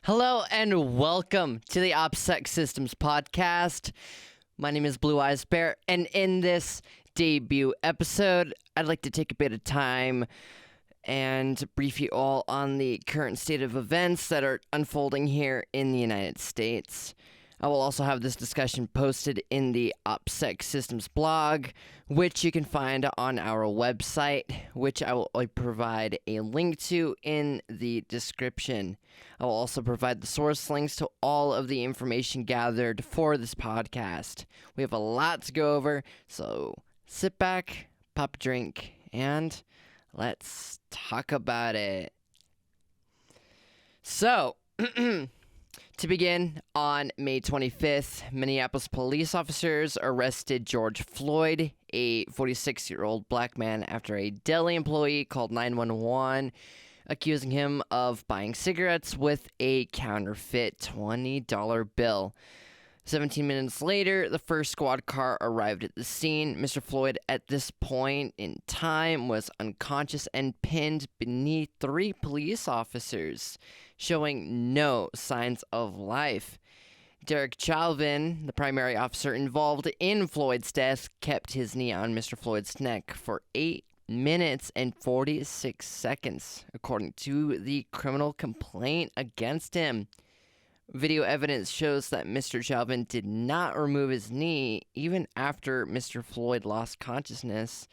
Hello and welcome to the Opsec Systems podcast. My name is Blue Eyes Bear, and in this debut episode, I'd like to take a bit of time and brief you all on the current state of events that are unfolding here in the United States. I will also have this discussion posted in the Opsec Systems blog, which you can find on our website, which I will provide a link to in the description. I will also provide the source links to all of the information gathered for this podcast. We have a lot to go over, so sit back, pop a drink, and let's talk about it. So, to begin, on May 25th, Minneapolis police officers arrested George Floyd, a 46-year-old black man, after a deli employee called 911, accusing him of buying cigarettes with a counterfeit $20 bill. 17 minutes later, the first squad car arrived at the scene. Mr. Floyd, at this point in time, was unconscious and pinned beneath 3 police officers, showing no signs of life. Derek Chauvin, the primary officer involved in Floyd's death, kept his knee on Mr. Floyd's neck for 8 minutes and 46 seconds, according to the criminal complaint against him. Video evidence shows that Mr. Chauvin did not remove his knee even after Mr. Floyd lost consciousness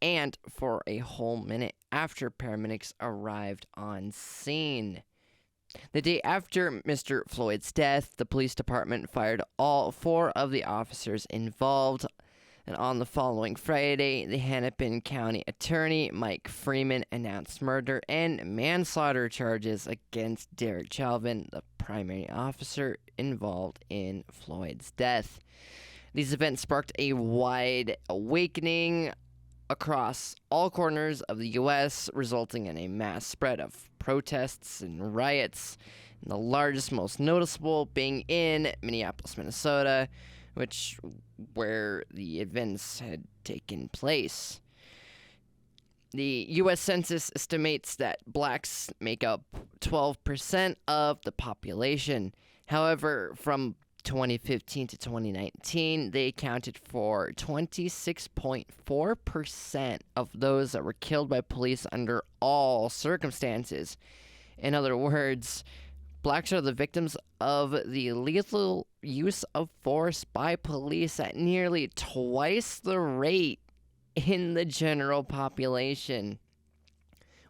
and for a whole minute after paramedics arrived on scene. The day after Mr. Floyd's death, the police department fired all 4 of the officers involved. And on the following Friday, the Hennepin County Attorney Mike Freeman announced murder and manslaughter charges against Derek Chauvin, the primary officer involved in Floyd's death. These events sparked a wide awakening across all corners of the U.S., resulting in a mass spread of protests and riots, and the largest, most noticeable being in Minneapolis, Minnesota, where the events had taken place. The U.S. Census estimates that blacks make up 12% of the population. However, from 2015 to 2019, they accounted for 26.4% of those that were killed by police under all circumstances. In other words, blacks are the victims of the lethal use of force by police at nearly twice the rate in the general population.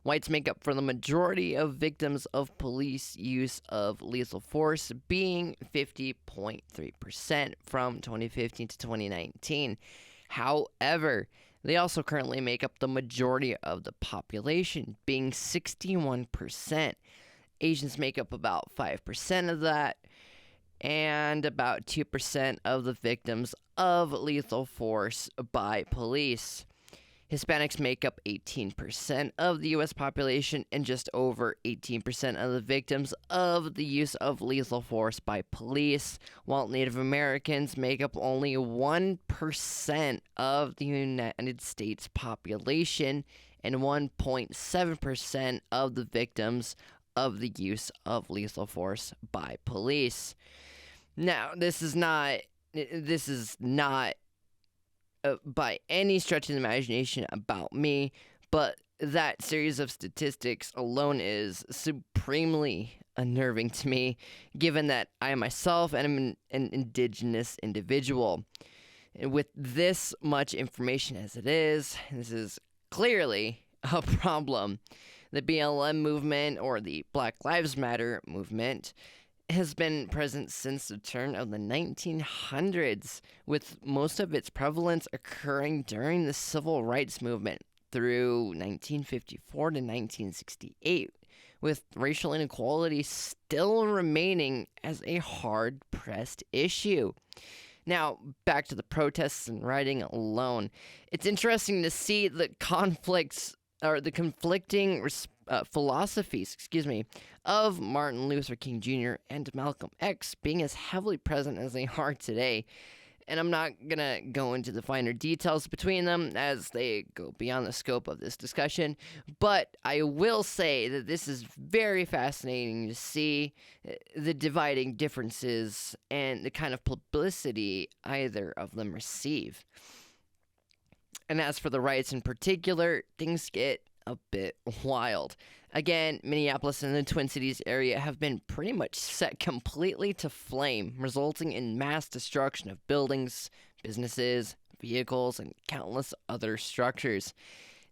Whites make up for the majority of victims of police use of lethal force, being 50.3% from 2015 to 2019. However, they also currently make up the majority of the population, being 61%. Asians make up about 5% of that, and about 2% of the victims of lethal force by police. Hispanics make up 18% of the U.S. population and just over 18% of the victims of the use of lethal force by police, while Native Americans make up only 1% of the United States population and 1.7% of the victims of the use of lethal force by police. Now, this is not by any stretch of the imagination about me, but that series of statistics alone is supremely unnerving to me, given that I myself am an indigenous individual. And with this much information as it is, this is clearly a problem. The BLM movement, or the Black Lives Matter movement, has been present since the turn of the 1900s, with most of its prevalence occurring during the Civil Rights Movement through 1954 to 1968, with racial inequality still remaining as a hard-pressed issue. Now, back to the protests and rioting alone. It's interesting to see the conflicting philosophies, of Martin Luther King Jr. and Malcolm X being as heavily present as they are today. And I'm not going to go into the finer details between them as they go beyond the scope of this discussion, but I will say that this is very fascinating to see the dividing differences and the kind of publicity either of them receive. And as for the riots in particular, things get a bit wild. Again, Minneapolis and the Twin Cities area have been pretty much set completely to flame, resulting in mass destruction of buildings, businesses, vehicles, and countless other structures.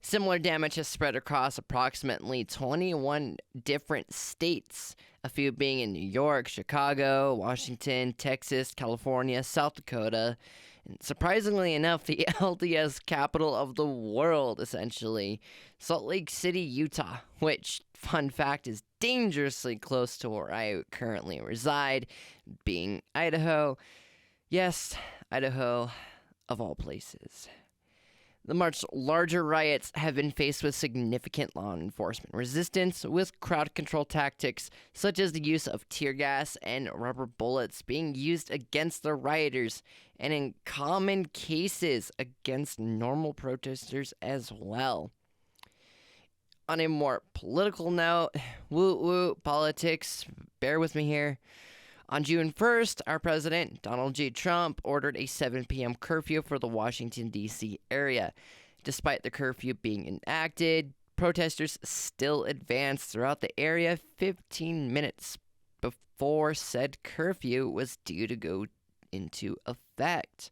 Similar damage has spread across approximately 21 different states, a few being in New York, Chicago, Washington, Texas, California, South Dakota, and surprisingly enough, the LDS capital of the world, essentially, Salt Lake City, Utah, which, fun fact, is dangerously close to where I currently reside, being Idaho. Yes, Idaho, of all places. The much larger riots have been faced with significant law enforcement resistance, with crowd control tactics such as the use of tear gas and rubber bullets being used against the rioters, and in common cases against normal protesters as well. On a more political note, woo politics, bear with me here. On June 1st, our president, Donald J. Trump, ordered a 7 p.m. curfew for the Washington, D.C. area. Despite the curfew being enacted, protesters still advanced throughout the area 15 minutes before said curfew was due to go into effect.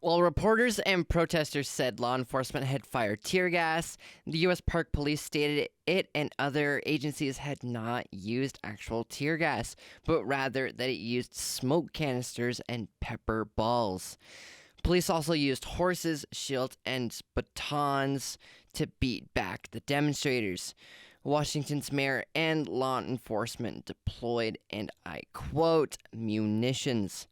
While reporters and protesters said law enforcement had fired tear gas, the U.S. Park Police stated it and other agencies had not used actual tear gas, but rather that it used smoke canisters and pepper balls. Police also used horses, shields, and batons to beat back the demonstrators. Washington's mayor and law enforcement deployed, and I quote, munitions.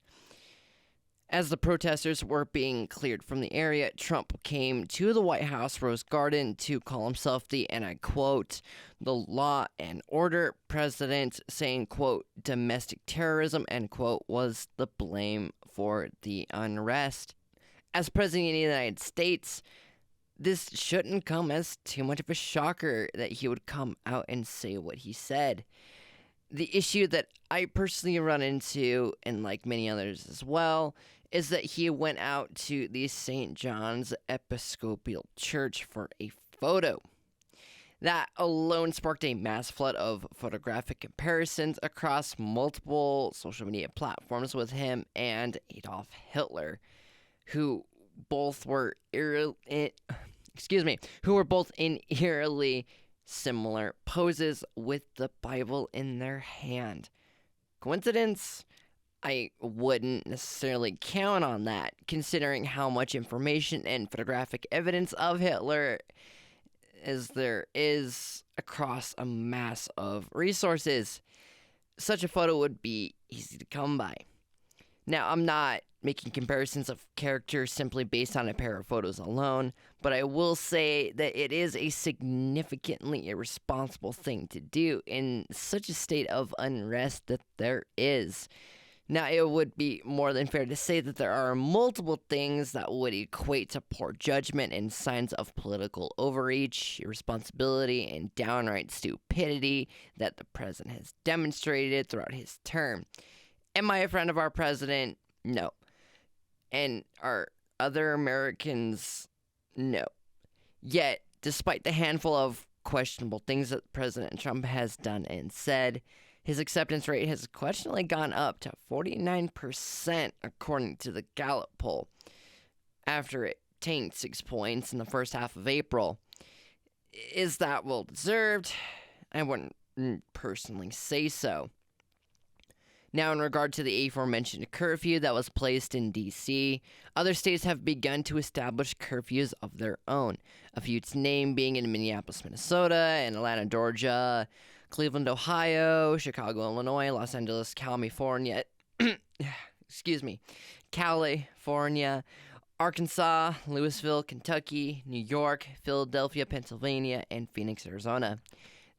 As the protesters were being cleared from the area, Trump came to the White House Rose Garden to call himself the, and I quote, the law and order president, saying, quote, domestic terrorism, end quote, was the blame for the unrest. As president of the United States, this shouldn't come as too much of a shocker that he would come out and say what he said. The issue that I personally run into, and like many others as well, is that he went out to the St. John's Episcopal Church for a photo. That alone sparked a mass flood of photographic comparisons across multiple social media platforms with him and Adolf Hitler, who both were in eerily similar poses with the Bible in their hand. Coincidence? I wouldn't necessarily count on that, considering how much information and photographic evidence of Hitler as there is across a mass of resources. Such a photo would be easy to come by. Now, I'm not making comparisons of characters simply based on a pair of photos alone, but I will say that it is a significantly irresponsible thing to do in such a state of unrest that there is. Now, it would be more than fair to say that there are multiple things that would equate to poor judgment and signs of political overreach, irresponsibility, and downright stupidity that the president has demonstrated throughout his term. Am I a friend of our president? No. And are other Americans? No. Yet, despite the handful of questionable things that President Trump has done and said, his acceptance rate has questionably gone up to 49% according to the Gallup poll, after it tanked 6 points in the first half of April. Is that well-deserved? I wouldn't personally say so. Now, in regard to the aforementioned curfew that was placed in D.C., other states have begun to establish curfews of their own, a few to name being in Minneapolis, Minnesota, and Atlanta, Georgia, Cleveland, Ohio, Chicago, Illinois, Los Angeles, California, California, Arkansas, Louisville, Kentucky, New York, Philadelphia, Pennsylvania, and Phoenix, Arizona.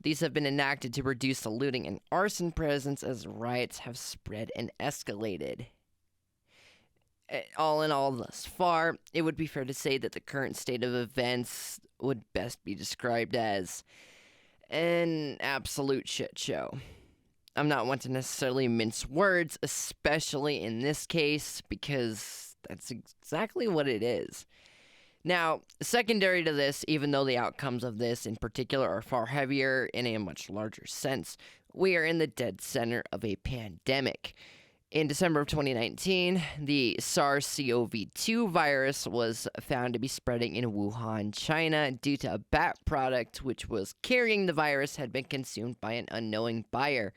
These have been enacted to reduce the looting and arson presence as riots have spread and escalated. All in all, thus far, it would be fair to say that the current state of events would best be described as an absolute shit show. I'm not one to necessarily mince words, especially in this case, because that's exactly what it is. Now, secondary to this, even though the outcomes of this in particular are far heavier in a much larger sense, we are in the dead center of a pandemic. In December of 2019, the SARS-CoV-2 virus was found to be spreading in Wuhan, China, due to a bat product which was carrying the virus had been consumed by an unknowing buyer.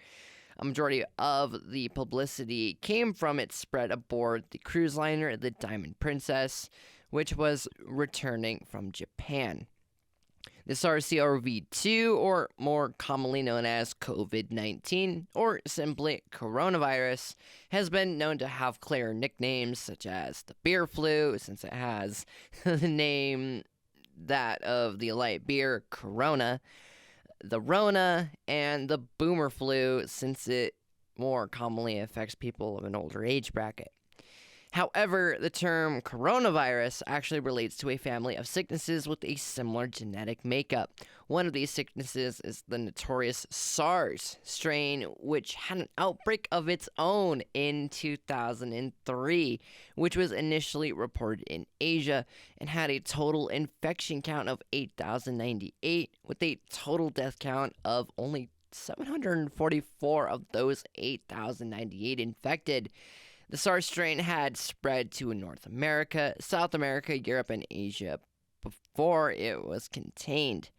A majority of the publicity came from its spread aboard the cruise liner, the Diamond Princess, which was returning from Japan. The SARS-CoV-2, or more commonly known as COVID-19, or simply coronavirus, has been known to have clear nicknames such as the beer flu, since it has the name that of the light beer, Corona, the Rona, and the boomer flu, since it more commonly affects people of an older age bracket. However, the term coronavirus actually relates to a family of sicknesses with a similar genetic makeup. One of these sicknesses is the notorious SARS strain, which had an outbreak of its own in 2003, which was initially reported in Asia and had a total infection count of 8,098, with a total death count of only 744 of those 8,098 infected. The SARS strain had spread to North America, South America, Europe, and Asia before it was contained.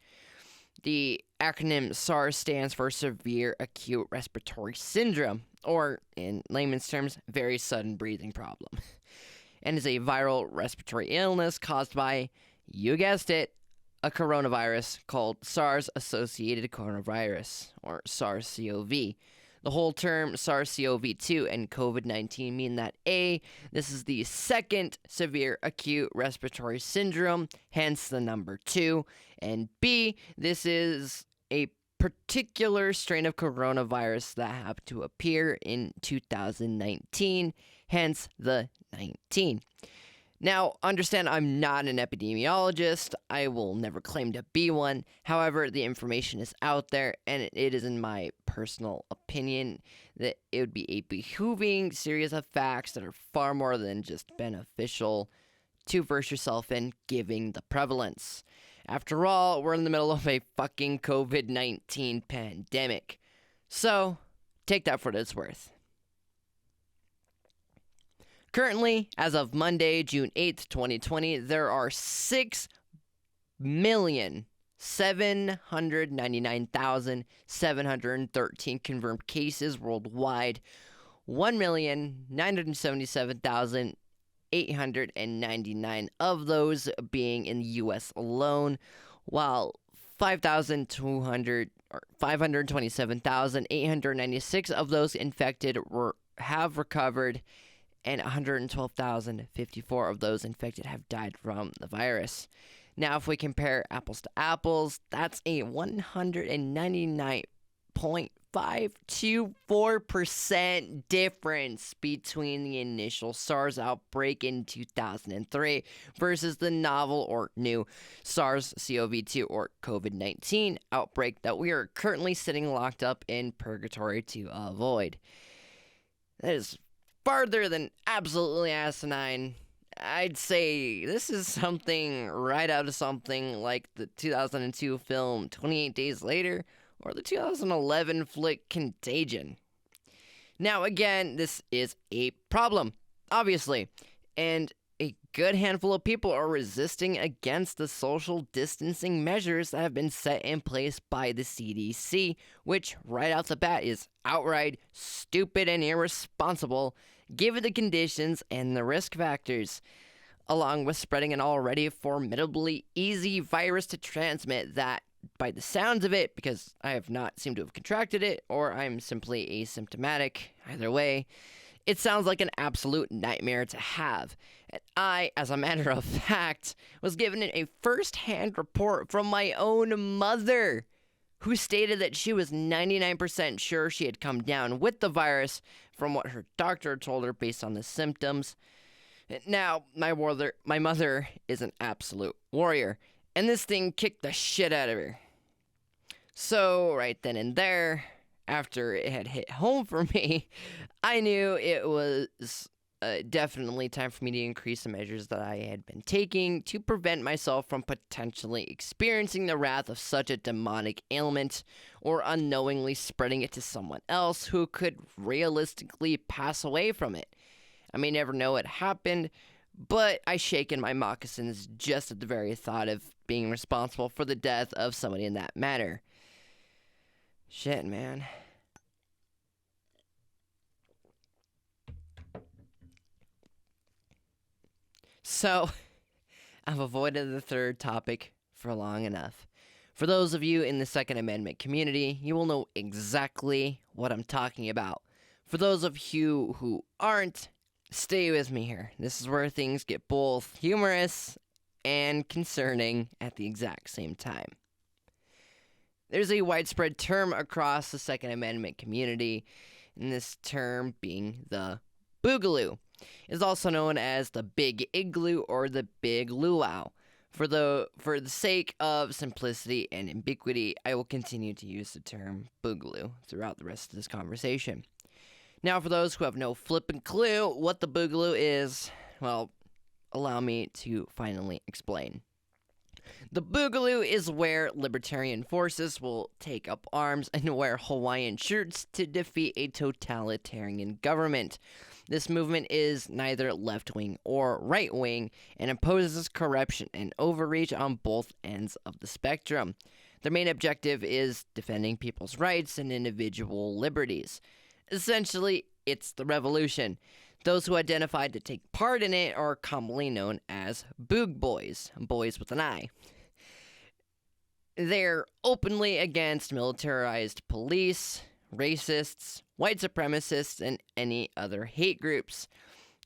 The acronym SARS stands for Severe Acute Respiratory Syndrome, or in layman's terms, very sudden breathing problem, and is a viral respiratory illness caused by, you guessed it, a coronavirus called SARS-associated coronavirus, or SARS-CoV. The whole term SARS-CoV-2 and COVID-19 mean that A, this is the second severe acute respiratory syndrome, hence the number 2, and B, this is a particular strain of coronavirus that happened to appear in 2019, hence the 19. Now, understand I'm not an epidemiologist. I will never claim to be one. However, the information is out there, and it is in my personal opinion that it would be a behooving series of facts that are far more than just beneficial to verse yourself in giving the prevalence. After all, we're in the middle of a fucking COVID-19 pandemic. So, take that for what it's worth. Currently, as of Monday, June 8th, 2020, there are 6,799,713 confirmed cases worldwide, 1,977,899 of those being in the U.S. alone, while 527,896 of those infected have recovered, and 112,054 of those infected have died from the virus. Now, if we compare apples to apples, that's a 199.524% difference between the initial SARS outbreak in 2003 versus the novel or new SARS-CoV-2 or COVID-19 outbreak that we are currently sitting locked up in purgatory to avoid. That is farther than absolutely asinine. I'd say this is something right out of something like the 2002 film 28 Days Later or the 2011 flick Contagion. Now again, this is a problem, obviously, and a good handful of people are resisting against the social distancing measures that have been set in place by the CDC, which right off the bat is outright stupid and irresponsible given the conditions and the risk factors, along with spreading an already formidably easy virus to transmit that, by the sounds of it, because I have not seemed to have contracted it, or I'm simply asymptomatic, either way, it sounds like an absolute nightmare to have. And I, as a matter of fact, was given a first-hand report from my own mother, who stated that she was 99% sure she had come down with the virus from what her doctor told her based on the symptoms. Now, my mother is an absolute warrior, and this thing kicked the shit out of her. So, right then and there, after it had hit home for me, I knew it was definitely time for me to increase the measures that I had been taking to prevent myself from potentially experiencing the wrath of such a demonic ailment or unknowingly spreading it to someone else who could realistically pass away from it. I may never know what happened, but I shake in my moccasins just at the very thought of being responsible for the death of somebody in that manner. Shit, man. So, I've avoided the third topic for long enough. For those of you in the Second Amendment community, you will know exactly what I'm talking about. For those of you who aren't, stay with me here. This is where things get both humorous and concerning at the exact same time. There's a widespread term across the Second Amendment community, and this term being the boogaloo. It is also known as the big igloo or the big luau. For the sake of simplicity and ambiguity, I will continue to use the term boogaloo throughout the rest of this conversation. Now, for those who have no flippin' clue what the boogaloo is, well, allow me to finally explain. The boogaloo is where libertarian forces will take up arms and wear Hawaiian shirts to defeat a totalitarian government. This movement is neither left-wing or right-wing and opposes corruption and overreach on both ends of the spectrum. Their main objective is defending people's rights and individual liberties. Essentially, it's the revolution. Those who identified to take part in it are commonly known as Boog Boys, boys with an I. They're openly against militarized police, racists, white supremacists, and any other hate groups.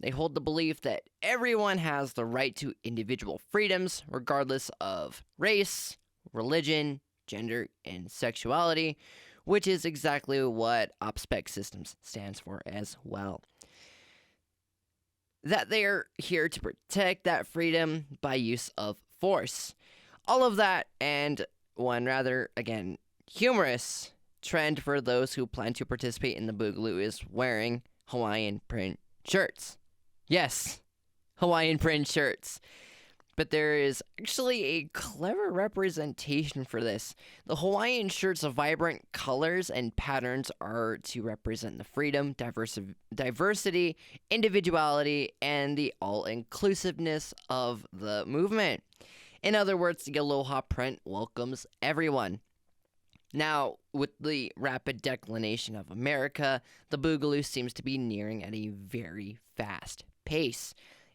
They hold the belief that everyone has the right to individual freedoms, regardless of race, religion, gender, and sexuality, which is exactly what Opsec Systems stands for as well. That they are here to protect that freedom by use of force. All of that and one rather, again, humorous trend for those who plan to participate in the boogaloo is wearing Hawaiian print shirts. Yes, Hawaiian print shirts. But there is actually a clever representation for this. The Hawaiian shirt's vibrant colors and patterns are to represent the freedom, diversity, individuality, and the all-inclusiveness of the movement. In other words, the Aloha print welcomes everyone. Now, with the rapid declination of America, the boogaloo seems to be nearing at a very fast pace.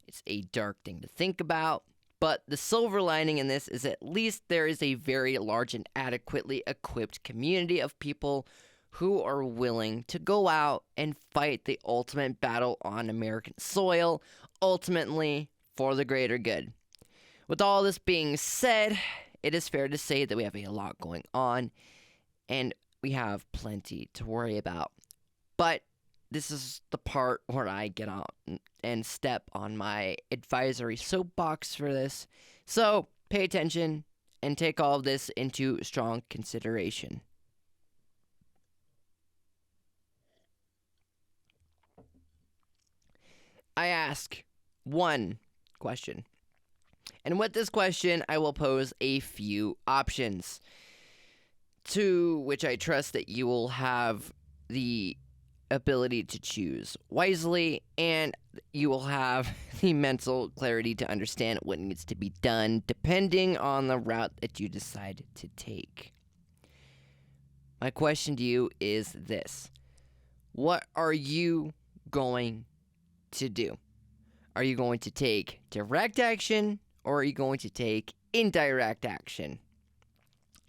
It's a dark thing to think about, but the silver lining in this is at least there is a very large and adequately equipped community of people who are willing to go out and fight the ultimate battle on American soil, ultimately for the greater good. With all this being said, it is fair to say that we have a lot going on, and we have plenty to worry about. But this is the part where I get on and step on my advisory soapbox for this. So pay attention and take all of this into strong consideration. I ask one question. And with this question, I will pose a few options, to which I trust that you will have the ability to choose wisely, and you will have the mental clarity to understand what needs to be done depending on the route that you decide to take. My question to you is this: what are you going to do? Are you going to take direct action, or are you going to take indirect action?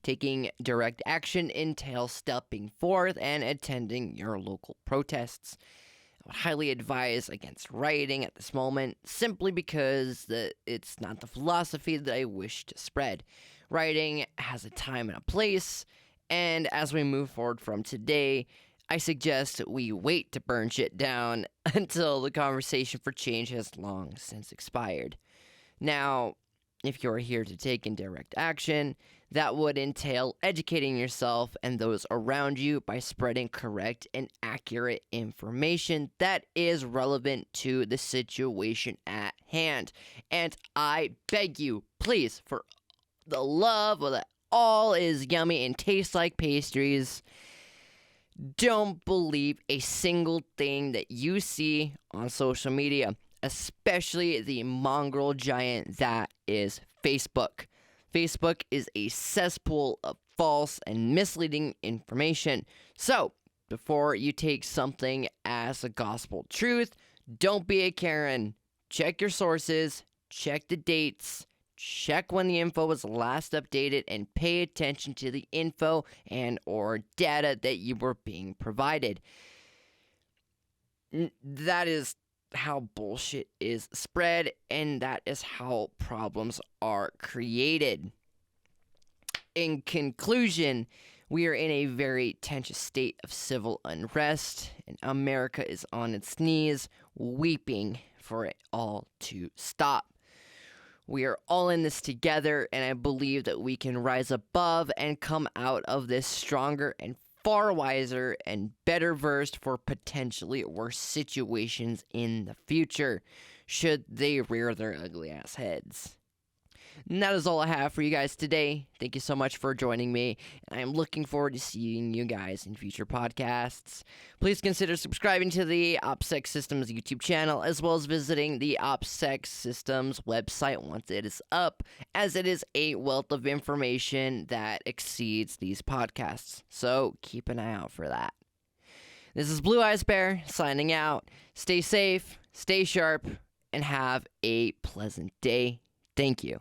Taking direct action entails stepping forth and attending your local protests. I would highly advise against rioting at this moment, simply because it's not the philosophy that I wish to spread. Rioting has a time and a place, and as we move forward from today, I suggest we wait to burn shit down until the conversation for change has long since expired. Now, if you're here to take indirect action, that would entail educating yourself and those around you by spreading correct and accurate information that is relevant to the situation at hand. And I beg you, please, for the love of that all is yummy and tastes like pastries, don't believe a single thing that you see on social media, especially the mongrel giant that is Facebook. Facebook is a cesspool of false and misleading information. So, before you take something as a gospel truth, don't be a Karen. Check your sources, check the dates, check when the info was last updated, and pay attention to the info and or data that you were being provided. That is how bullshit is spread, and that is how problems are created. In conclusion, we are in a very tense state of civil unrest, and America is on its knees, weeping for it all to stop. We are all in this together, and I believe that we can rise above and come out of this stronger and far wiser and better versed for potentially worse situations in the future, should they rear their ugly ass heads. And that is all I have for you guys today. Thank you so much for joining me, and I am looking forward to seeing you guys in future podcasts. Please consider subscribing to the Opsec Systems YouTube channel, as well as visiting the Opsec Systems website once it is up, as it is a wealth of information that exceeds these podcasts. So keep an eye out for that. This is Blue Eyes Bear signing out. Stay safe, stay sharp, and have a pleasant day. Thank you.